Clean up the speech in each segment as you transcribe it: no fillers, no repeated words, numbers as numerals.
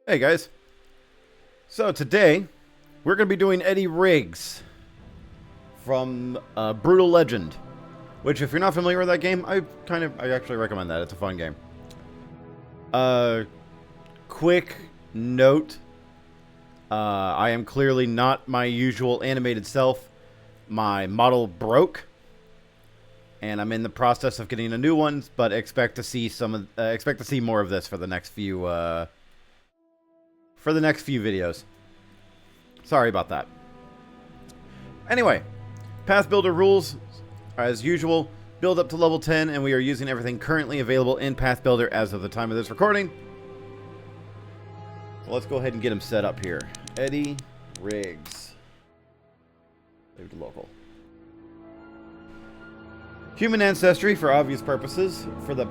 Hey guys, so today we're going to be doing Eddie Riggs from Brutal Legend, which if you're not familiar with that game, I actually recommend that. It's a fun game. Quick note, I am clearly not my usual animated self. My model broke, and I'm in the process of getting a new one, but expect to see more of this for the next few videos. Sorry about that. Anyway, Path Builder rules, as usual, build up to level 10, and we are using everything currently available in Path Builder as of the time of this recording. So let's go ahead and get him set up here. Eddie Riggs. Leave it to local. Human ancestry for obvious purposes. For the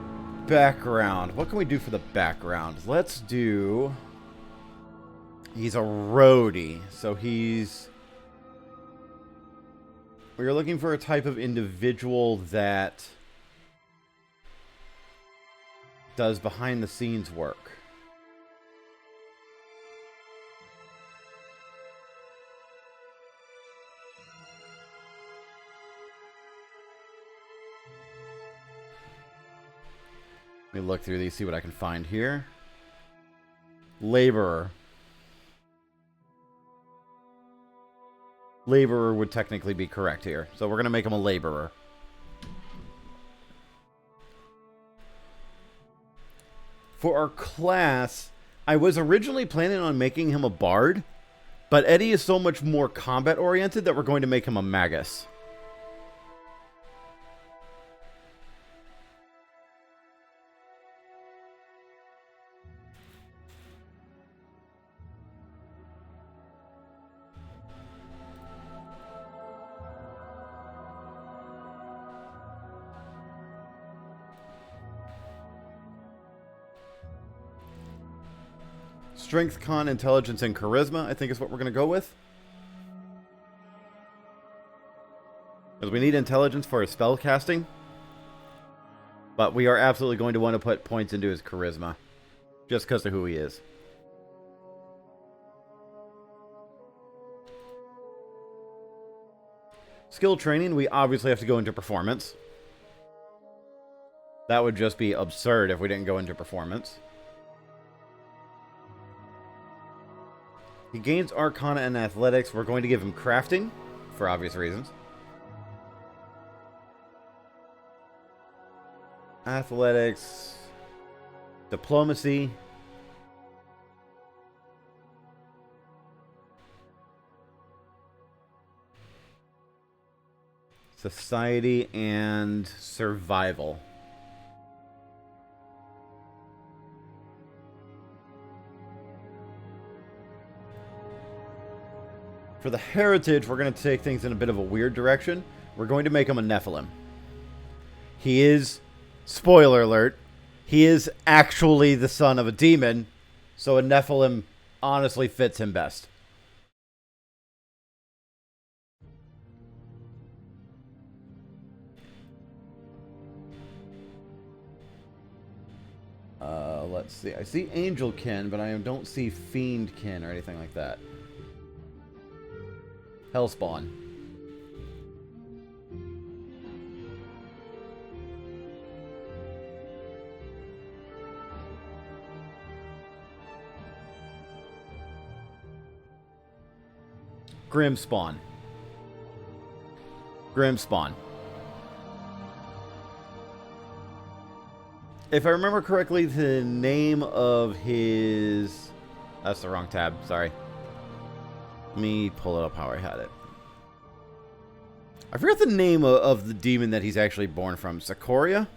background, what can we do for the background? Let's do... He's a roadie, so he's... We're looking for a type of individual that does behind-the-scenes work. Let me look through these, see what I can find here. Laborer. Laborer would technically be correct here. So we're going to make him a laborer. For our class, I was originally planning on making him a bard, but Eddie is so much more combat oriented that we're going to make him a magus. Strength, con, intelligence, and charisma, I think is what we're going to go with. Because we need intelligence for his spell casting. But we are absolutely going to want to put points into his charisma. Just because of who he is. Skill training, we obviously have to go into performance. That would just be absurd if we didn't go into performance. He gains Arcana and Athletics. We're going to give him Crafting, for obvious reasons. Athletics. Diplomacy. Society and Survival. For the heritage, we're going to take things in a bit of a weird direction. We're going to make him a Nephilim. He is, spoiler alert, he is actually the son of a demon, so a Nephilim honestly fits him best. Let's see. I see Angelkin, but I don't see Fiendkin or anything like that. Hellspawn. Grimspawn. Grimspawn. If I remember correctly, the name of his... That's the wrong tab, sorry. Let me pull it up how I had it. I forgot the name of the demon that he's actually born from. Sikoria?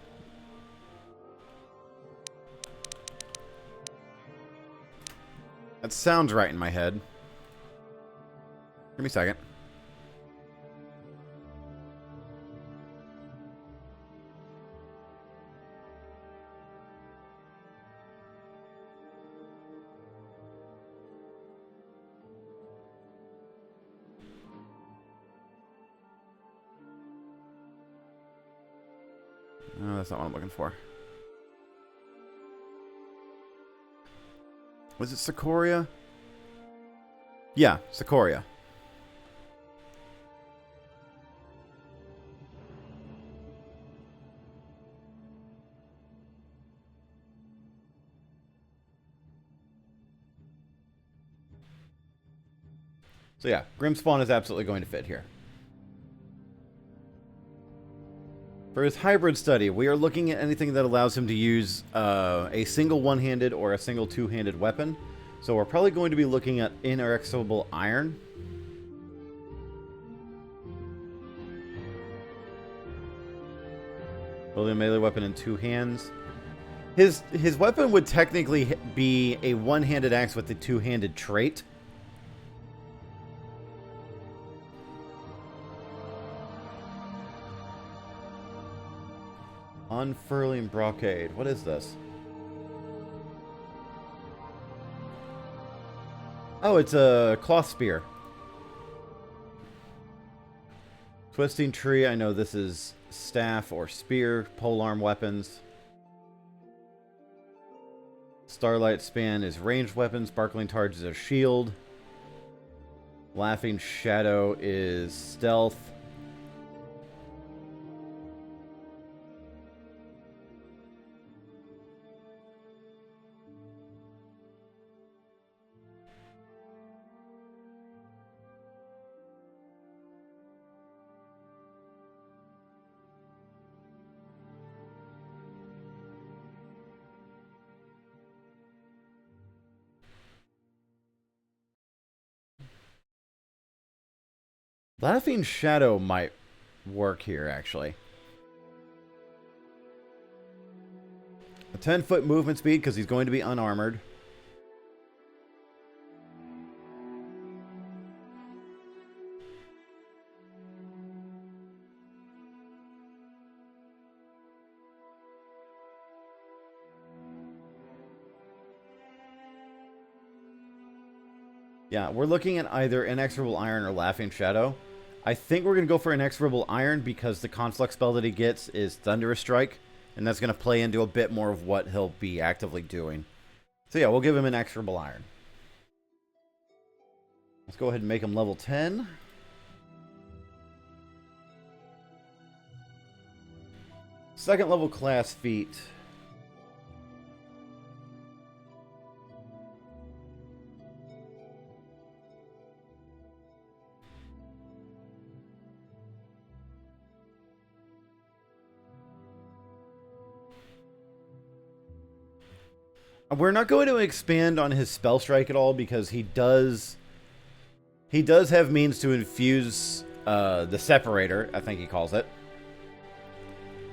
That sounds right in my head. Give me a second. No, that's not what I'm looking for. Was it Sikoria? Yeah, Sikoria. So yeah, Grimspawn is absolutely going to fit here. For his hybrid study, we are looking at anything that allows him to use a single one-handed or a single two-handed weapon. So we're probably going to be looking at inexorable iron. Building a melee weapon in two hands. His weapon would technically be a one-handed axe with a two-handed trait. Unfurling Brocade. What is this? Oh, it's a cloth spear. Twisting Tree. I know this is staff or spear. Polearm weapons. Starlight Span is ranged weapon. Sparkling Targe is a shield. Laughing Shadow is stealth. Laughing Shadow might work here, actually. A 10-foot movement speed because he's going to be unarmored. Yeah, we're looking at either Inexorable Iron or Laughing Shadow. I think we're going to go for Inexorable Iron because the conflict spell that he gets is Thunderous Strike, and that's going to play into a bit more of what he'll be actively doing. So yeah, we'll give him Inexorable Iron. Let's go ahead and make him level 10. Second level class feat. We're not going to expand on his spell strike at all because he does have means to infuse the separator, I think he calls it,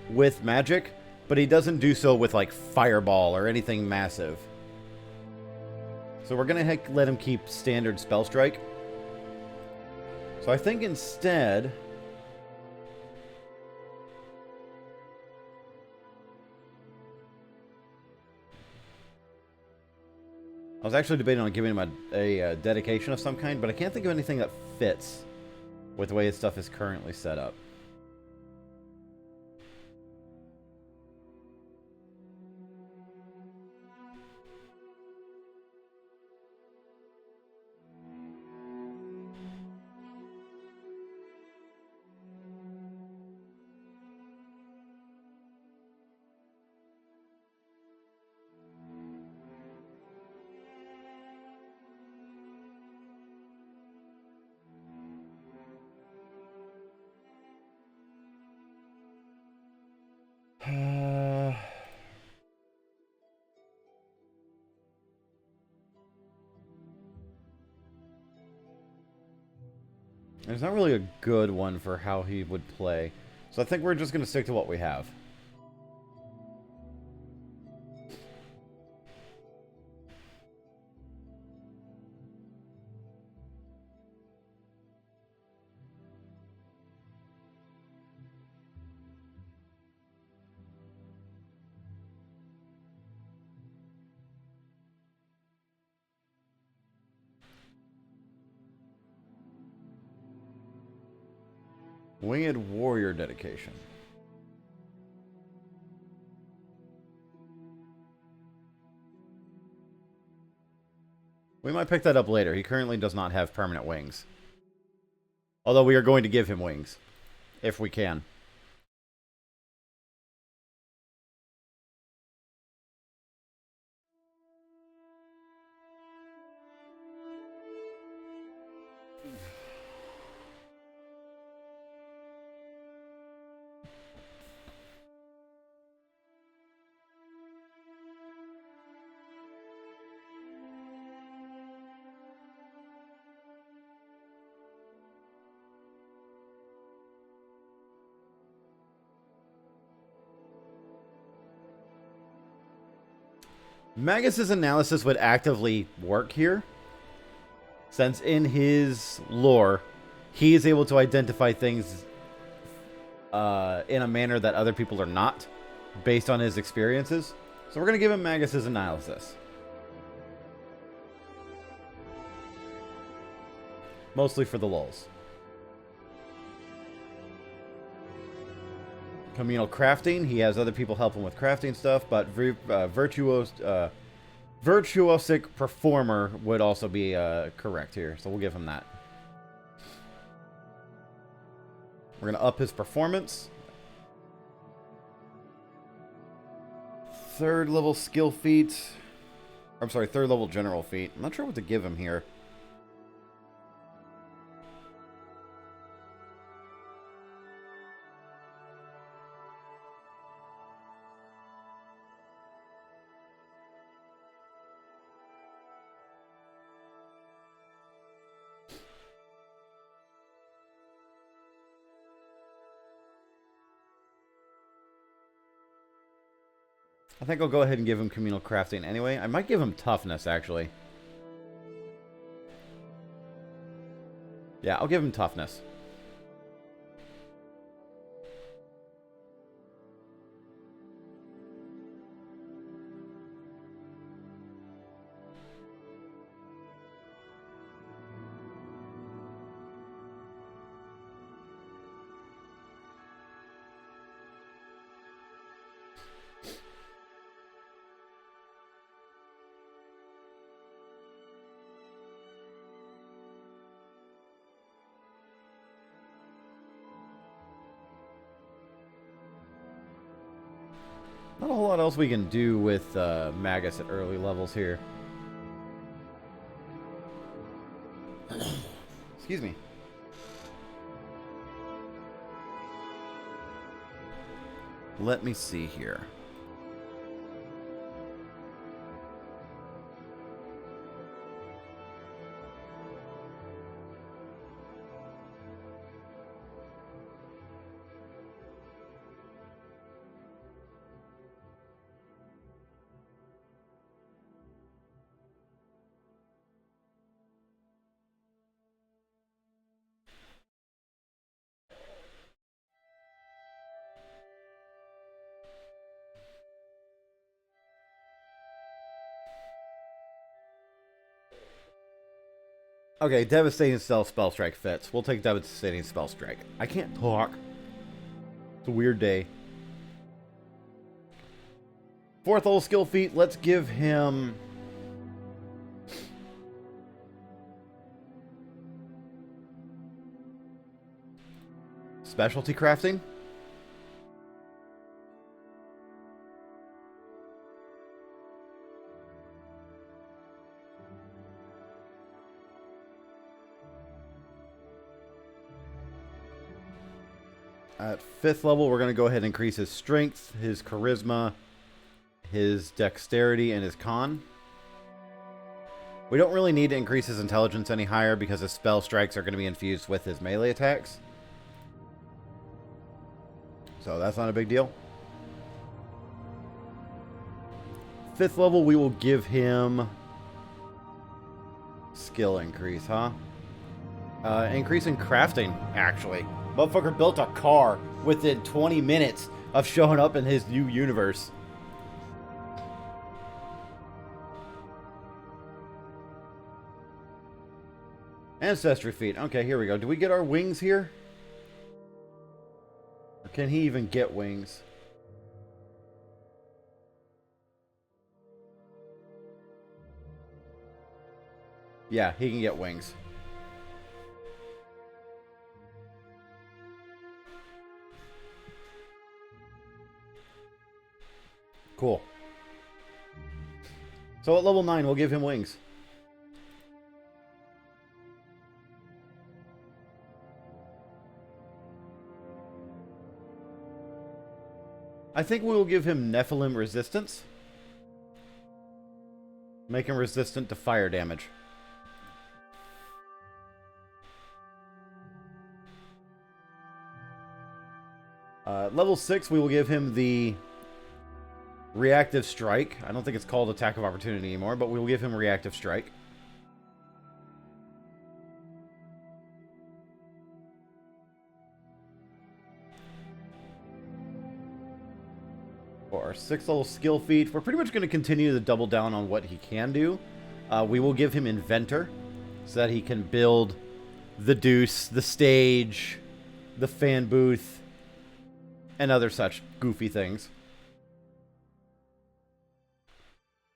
with magic, but he doesn't do so with like fireball or anything massive. So we're going to let him keep standard spell strike. So I think instead I was actually debating on giving him a dedication of some kind, but I can't think of anything that fits with the way his stuff is currently set up. There's not really a good one for how he would play. So I think we're just going to stick to what we have. Winged Warrior dedication. We might pick that up later. He currently does not have permanent wings. Although we are going to give him wings. If we can. Magus's analysis would actively work here, since in his lore, he is able to identify things in a manner that other people are not, based on his experiences. So we're going to give him Magus's analysis. Mostly for the lulz. Communal crafting. He has other people help him with crafting stuff, but virtuosic performer would also be correct here, so we'll give him that. We're going to up his performance. 3rd level skill feat. I'm sorry, 3rd level general feat. I'm not sure what to give him here. I think I'll go ahead and give him communal crafting anyway. I might give him toughness, actually. Yeah, I'll give him toughness. Not a whole lot else we can do with Magus at early levels here. Excuse me. Let me see here. Okay, Devastating Spell Strike fits. We'll take Devastating Spell Strike. I can't talk. It's a weird day. 4th level skill feat. Let's give him... Specialty crafting. At 5th level, we're going to go ahead and increase his strength, his charisma, his dexterity, and his con. We don't really need to increase his intelligence any higher because his spell strikes are going to be infused with his melee attacks. So that's not a big deal. 5th level, we will give him skill increase, huh? Increase in crafting, actually. Motherfucker built a car within 20 minutes of showing up in his new universe. Ancestry feat. Okay, here we go. Do we get our wings here? Or can he even get wings? Yeah, he can get wings. Cool. So at level 9, we'll give him wings. I think we will give him Nephilim resistance. Make him resistant to fire damage. Level 6, we will give him the Reactive Strike. I don't think it's called Attack of Opportunity anymore, but we will give him Reactive Strike. For our 6th level skill feat, we're pretty much going to continue to double down on what he can do. We will give him Inventor, so that he can build the Deuce, the stage, the fan booth, and other such goofy things.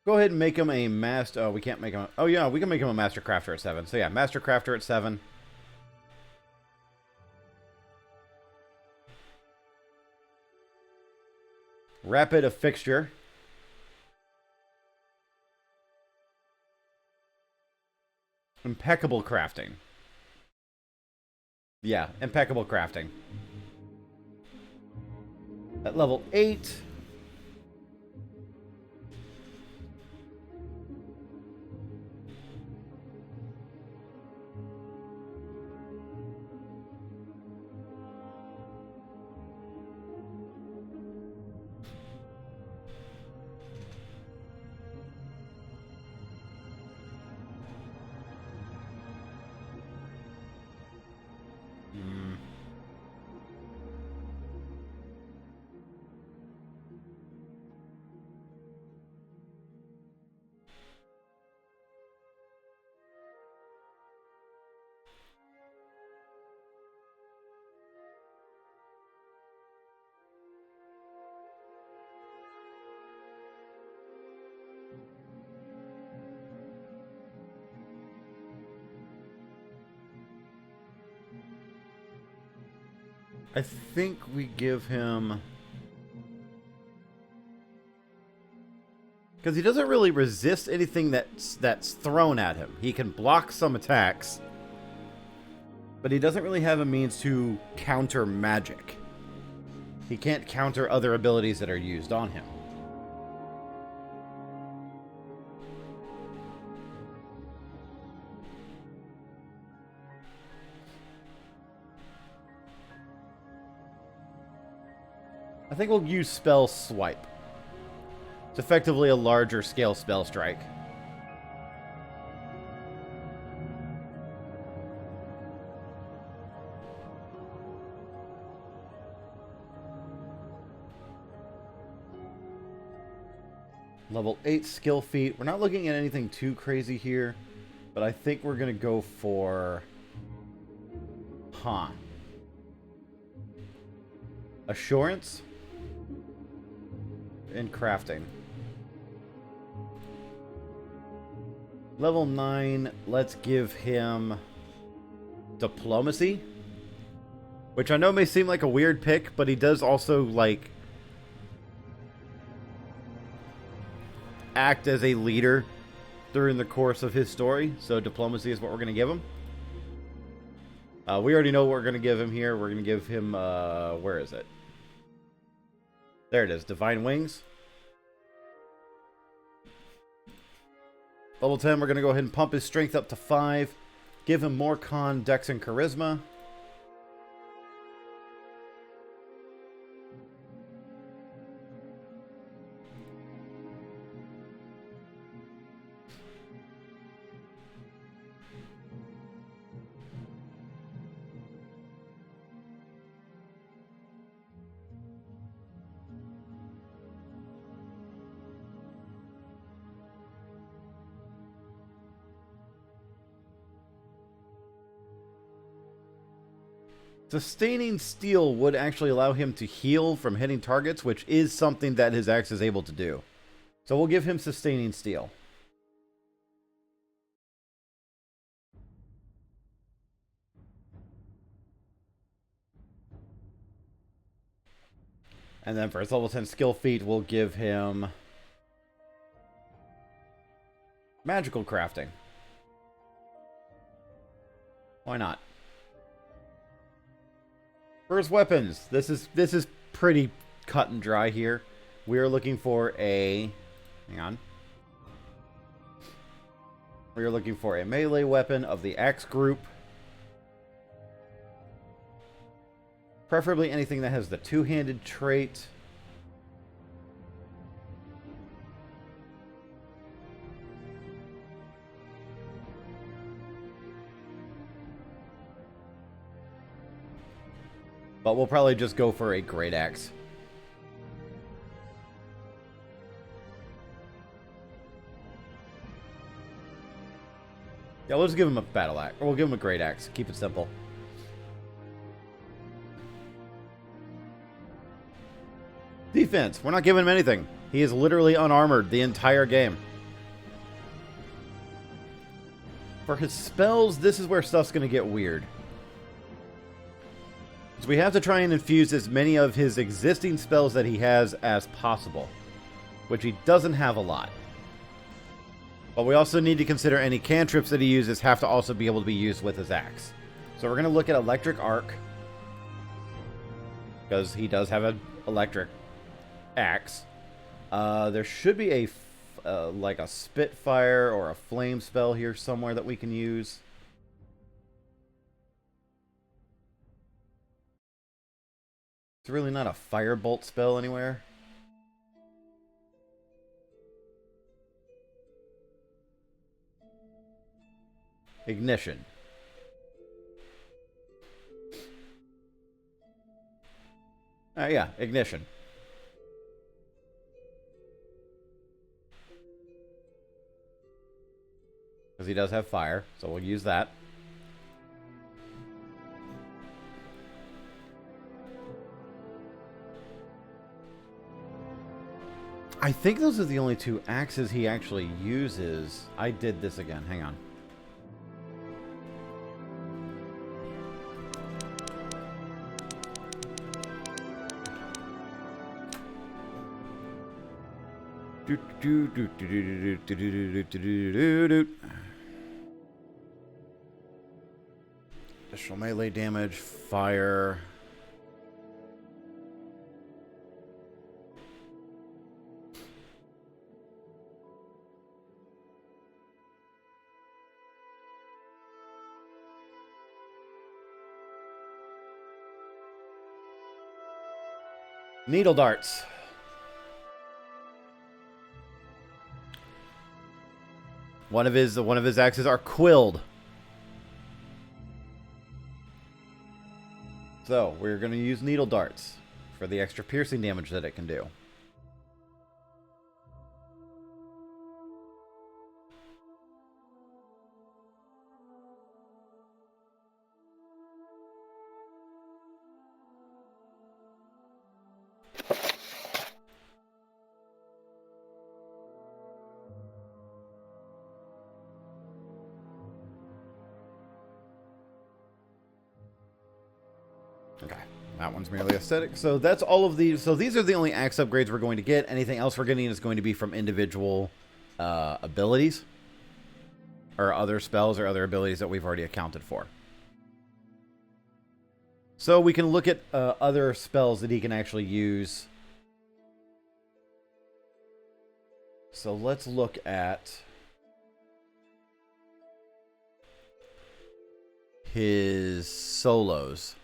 Go ahead and make him a master... Oh, we can't make him... Oh, yeah, we can make him a Master Crafter at 7. So, yeah, Master Crafter at 7. Rapid of Fixture. Impeccable Crafting. Yeah, Impeccable Crafting. At level 8... I think we give him... Because he doesn't really resist anything that's thrown at him. He can block some attacks, but he doesn't really have a means to counter magic. He can't counter other abilities that are used on him. I think we'll use Spell Swipe. It's effectively a larger scale spell strike. Level 8 skill feat. We're not looking at anything too crazy here, but I think we're going to go for... Assurance and crafting. Level 9, let's give him Diplomacy, which I know may seem like a weird pick, but he does also, like, act as a leader during the course of his story, so Diplomacy is what we're going to give him. We already know what we're going to give him here. We're going to give him, where is it? There it is, Divine Wings. Level 10, we're going to go ahead and pump his strength up to 5. Give him more con, dex, and charisma. Sustaining Steel would actually allow him to heal from hitting targets, which is something that his axe is able to do. So we'll give him Sustaining Steel. And then for his level 10 skill feat, we'll give him magical crafting. Why not? For his weapons, this is pretty cut and dry here. We are looking for a... Hang on. We are looking for a melee weapon of the axe group. Preferably anything that has the two-handed trait. But we'll probably just go for a great axe. Yeah, we'll just give him a battle axe. Or we'll give him a great axe. Keep it simple. Defense. We're not giving him anything. He is literally unarmored the entire game. For his spells, this is where stuff's going to get weird. So we have to try and infuse as many of his existing spells that he has as possible. Which he doesn't have a lot. But we also need to consider any cantrips that he uses have to also be able to be used with his axe. So we're going to look at Electric Arc. Because he does have an electric axe. There should be a like a Spitfire or a Flame spell here somewhere that we can use. It's really not a Firebolt spell anywhere. Ignition. Yeah, Ignition. Because he does have fire, so we'll use that. I think those are the only two axes he actually uses. I did this again. Hang on. Additional melee damage, fire. Needle darts. One of his axes are quilled. So, we're going to use needle darts for the extra piercing damage that it can do. Okay, that one's merely aesthetic. So that's all of these. So these are the only axe upgrades we're going to get. Anything else we're getting is going to be from individual abilities. Or other spells or other abilities that we've already accounted for. So we can look at other spells that he can actually use. So let's look at his solos.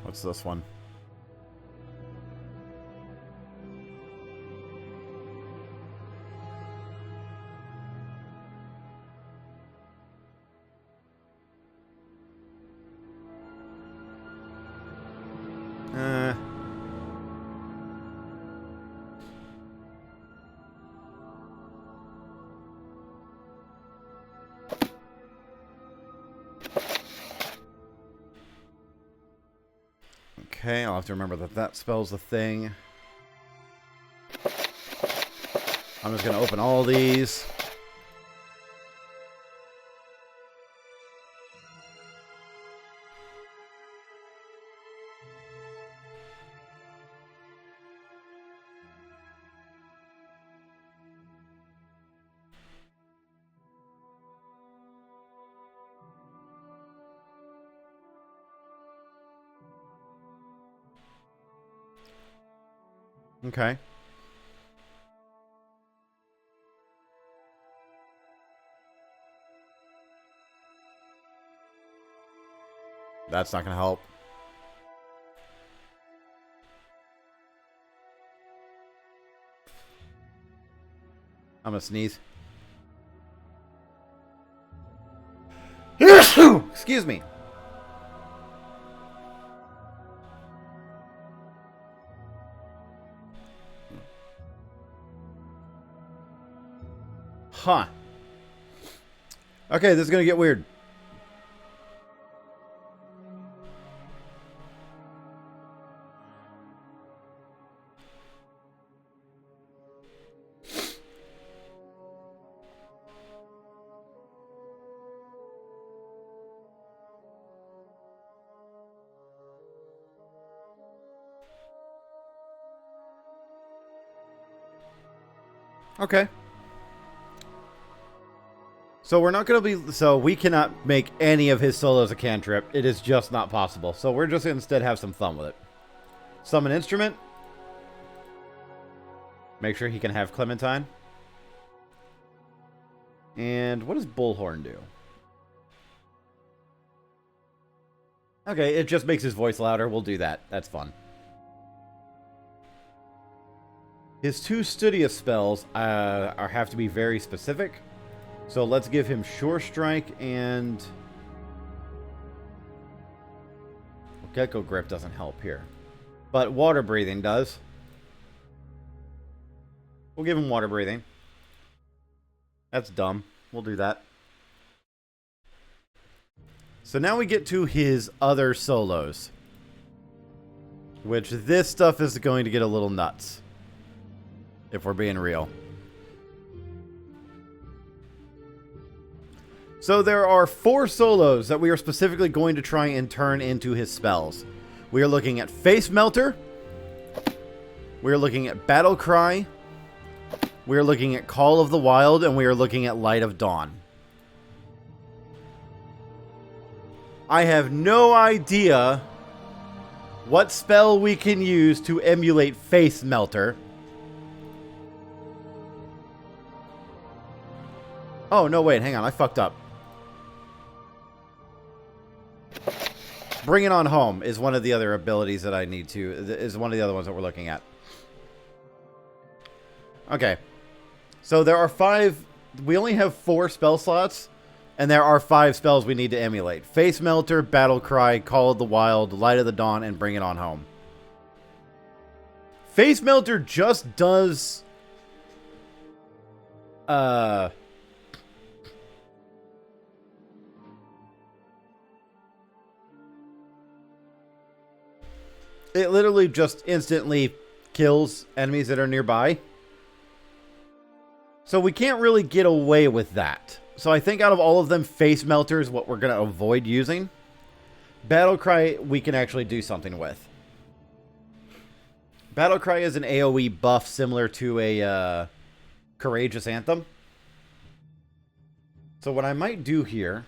What's this one? Okay, I'll have to remember that that spells the thing. I'm just going to open all these. Okay. That's not going to help. I'm going to sneeze. Excuse me. Huh. Okay, this is going to get weird. Okay. So we're not going to be... So we cannot make any of his solos a cantrip. It is just not possible. So we're just going to instead have some fun with it. Summon instrument. Make sure he can have Clementine. And what does Bullhorn do? Okay, it just makes his voice louder. We'll do that. That's fun. His 2 Studious spells have to be very specific. So let's give him Sure Strike and... Well, Gecko Grip doesn't help here. But Water Breathing does. We'll give him Water Breathing. That's dumb. We'll do that. So now we get to his other solos. Which this stuff is going to get a little nuts. If we're being real. So there are 4 solos that we are specifically going to try and turn into his spells. We are looking at Face Melter. We are looking at Battle Cry. We are looking at Call of the Wild. And we are looking at Light of Dawn. I have no idea what spell we can use to emulate Face Melter. Oh, no, wait, hang on. I fucked up. Bring It On Home is one of the other abilities that I need to... is one of the other ones that we're looking at. Okay. So there are 5... We only have 4 spell slots, and there are 5 spells we need to emulate. Face Melter, Battle Cry, Call of the Wild, Light of the Dawn, and Bring It On Home. Face Melter just does... It literally just instantly kills enemies that are nearby. So we can't really get away with that. So I think out of all of them, Face Melter is what we're going to avoid using. Battle Cry, we can actually do something with. Battle Cry is an AoE buff similar to a Courageous Anthem. So what I might do here...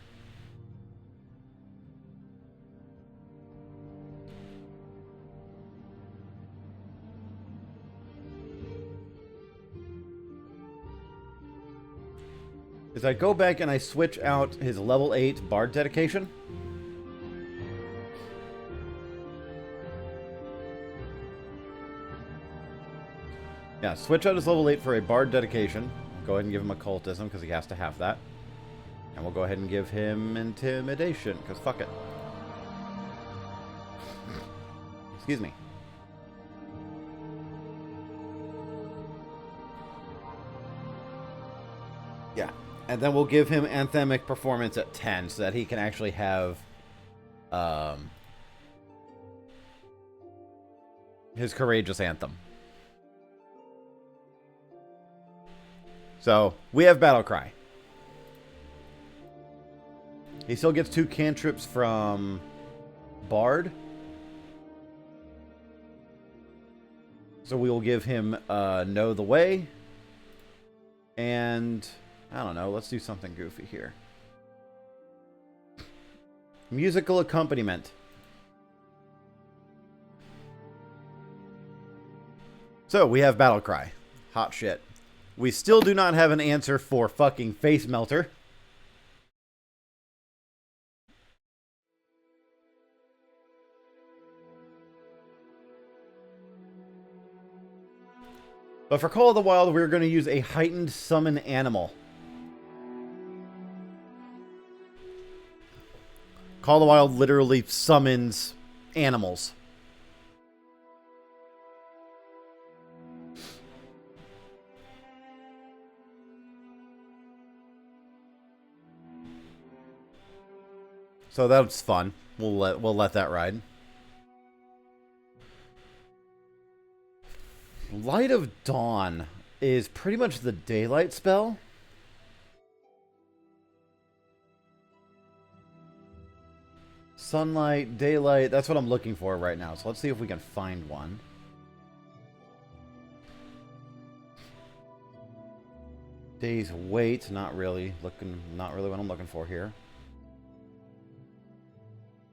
is I go back and I switch out his level 8 Bard dedication. Yeah, switch out his level 8 for a Bard dedication. Go ahead and give him Occultism, because he has to have that. And we'll go ahead and give him Intimidation, because fuck it. Excuse me. Yeah. And then we'll give him Anthemic Performance at 10 so that he can actually have his courageous anthem. So, we have Battle Cry. He still gets 2 cantrips from Bard. So we will give him Know the Way. And, I don't know, let's do something goofy here. Musical accompaniment. So, we have Battle Cry. Hot shit. We still do not have an answer for fucking Face Melter. But for Call of the Wild, we're going to use a heightened summon animal. Call of the Wild literally summons animals. So that's fun. We'll let that ride. Light of Dawn is pretty much the daylight spell. Sunlight, daylight, that's what I'm looking for right now. So let's see if we can find one. Day's Wait, not really what I'm looking for here.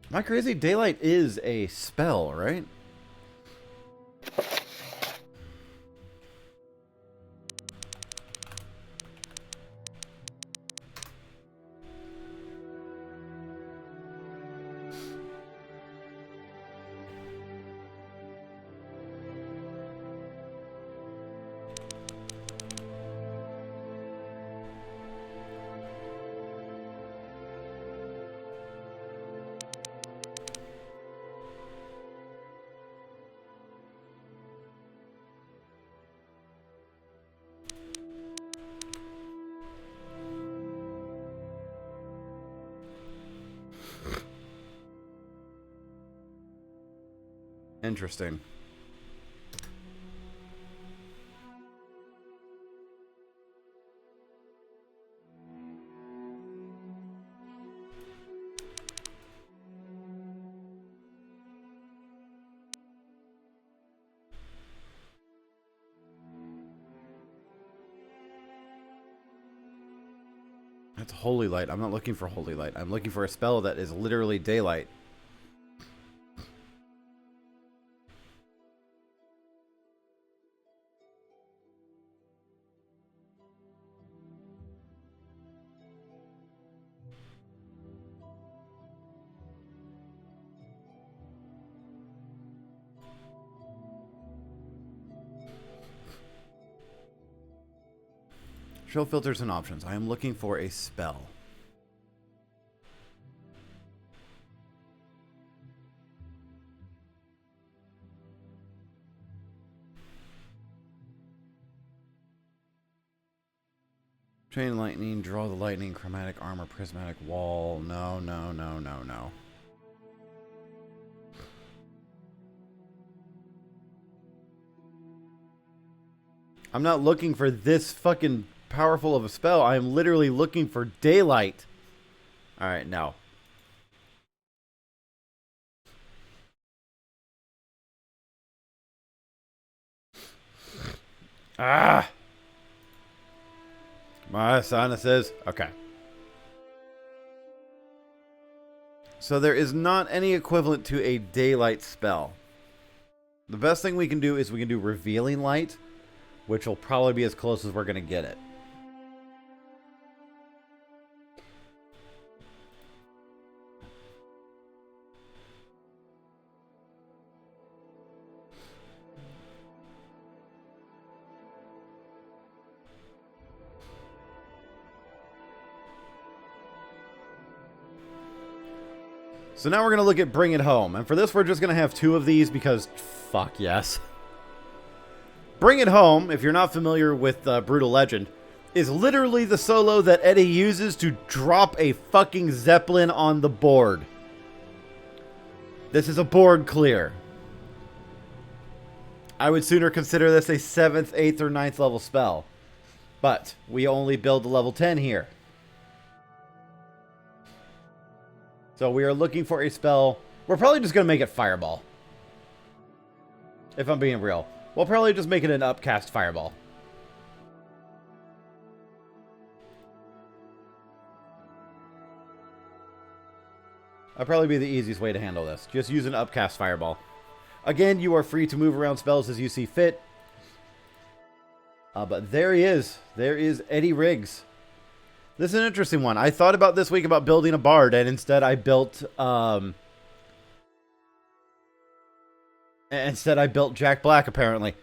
Am I crazy? Daylight is a spell, right? Interesting. That's Holy Light. I'm not looking for Holy Light. I'm looking for a spell that is literally daylight. Show filters and options. I am looking for a spell. Chain lightning, draw the lightning, chromatic armor, prismatic wall. No, no, no, no, no. I'm not looking for this fucking powerful of a spell. I am literally looking for daylight. Alright, no. Ah! My sinuses. Okay. So there is not any equivalent to a daylight spell. The best thing we can do is we can do Revealing Light, which will probably be as close as we're going to get it. So now we're going to look at Bring It Home. And for this, we're just going to have 2 of these because fuck yes. Bring It Home, if you're not familiar with Brutal Legend, is literally the solo that Eddie uses to drop a fucking Zeppelin on the board. This is a board clear. I would sooner consider this a 7th, 8th, or 9th level spell. But we only build the level 10 here. So we are looking for a spell. We're probably just going to make it Fireball. If I'm being real. We'll probably just make it an upcast Fireball. That'll probably be the easiest way to handle this. Just use an upcast Fireball. Again, you are free to move around spells as you see fit. But there he is. There is Eddie Riggs. This is an interesting one. I thought about this week about building a bard, and instead I built Jack Black, apparently.